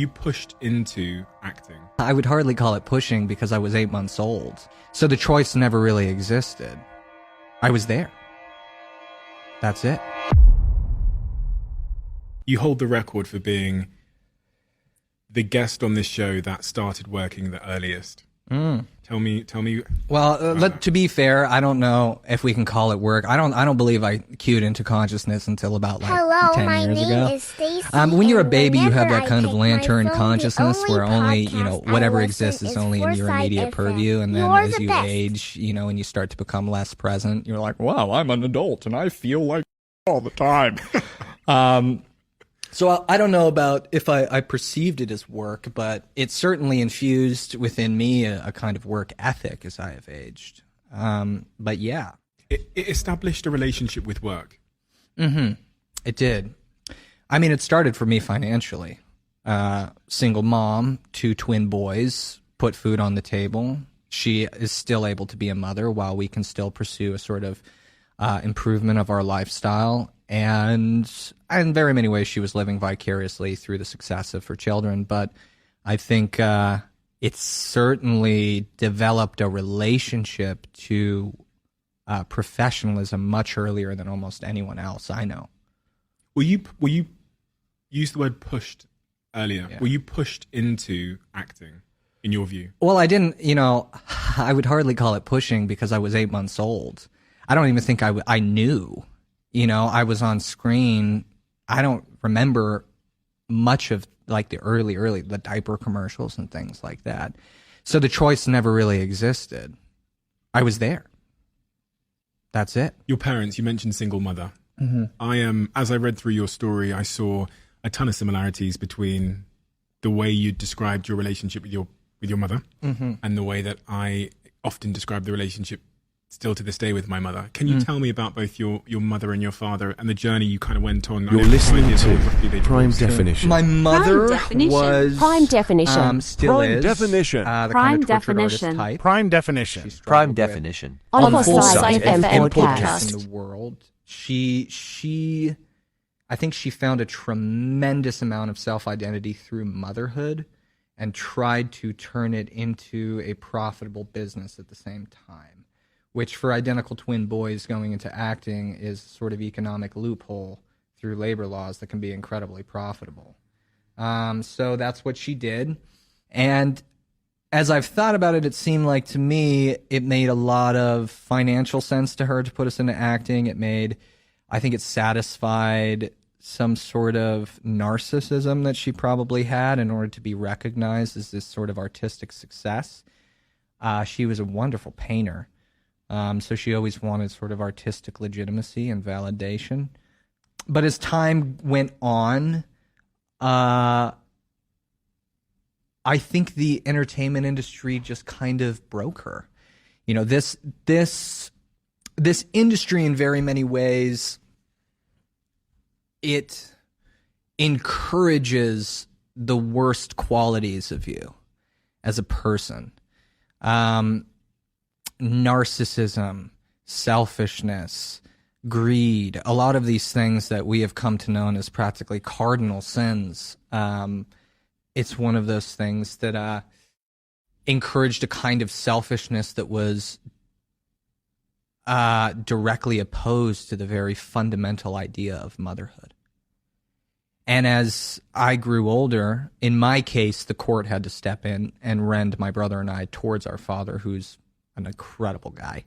You pushed into acting. I would hardly call it pushing because I was 8 months old. So the choice never really existed. I was there. That's it. You hold the record for being the guest on this show that started working the earliest. Tell me. Well, to be fair, I don't know if we can call it work. I don't believe I cued into consciousness until about 10 years ago. Is Stacey, when you're a baby, you have whenever that kind I of take my lantern phone, consciousness the where only, podcast whatever I exists listen is is only in your Foresight immediate FM. purview. And then You're as the you best. age, and you start to become less present, you're like, wow, I'm an adult and I feel like all the time. So I don't know about if I perceived it as work, but it certainly infused within me a kind of work ethic as I have aged. But yeah. It established a relationship with work. It did. I mean, it started for me financially. Single mom, 2 twin boys, put food on the table. She is still able to be a mother while we can still pursue a sort of improvement of our lifestyle. And in very many ways, she was living vicariously through the success of her children. But I think it certainly developed a relationship to professionalism much earlier than almost anyone else I know. Were you used the word pushed earlier? Yeah. Were you pushed into acting, in your view? Well, I didn't, I would hardly call it pushing because I was 8 months old. I don't even think I knew. I was on screen. I don't remember much of like the early, the diaper commercials and things like that. So the choice never really existed. I was there. That's it. Your parents, you mentioned single mother. As I read through your story, I saw a ton of similarities between the way you described your relationship with your mother and the way that I often describe the relationship still to this day with my mother. Can you tell me about both your mother and your father and the journey you kind of went on? You're listening to Prime Definition. My mother was Prime Definition. still Prime is Definition. The Prime kind of tortured artist Definition. type. Prime Definition. Prime Definition. On Foresight Foresight FM FM podcast. in the world. She I think she found a tremendous amount of self-identity through motherhood and tried to turn it into a profitable business at the same time, which for identical twin boys going into acting is sort of economic loophole through labor laws that can be incredibly profitable. So that's what she did. And as I've thought about it, it seemed like to me it made a lot of financial sense to her to put us into acting. I think it satisfied some sort of narcissism that she probably had in order to be recognized as this sort of artistic success. She was a wonderful painter. So she always wanted sort of artistic legitimacy and validation. But as time went on, I think the entertainment industry just kind of broke her. This industry in very many ways, it encourages the worst qualities of you as a person. Narcissism, selfishness, greed, a lot of these things that we have come to know as practically cardinal sins. It's one of those things that encouraged a kind of selfishness that was directly opposed to the very fundamental idea of motherhood. And as I grew older, in my case, the court had to step in and rend my brother and I towards our father, who's an incredible guy.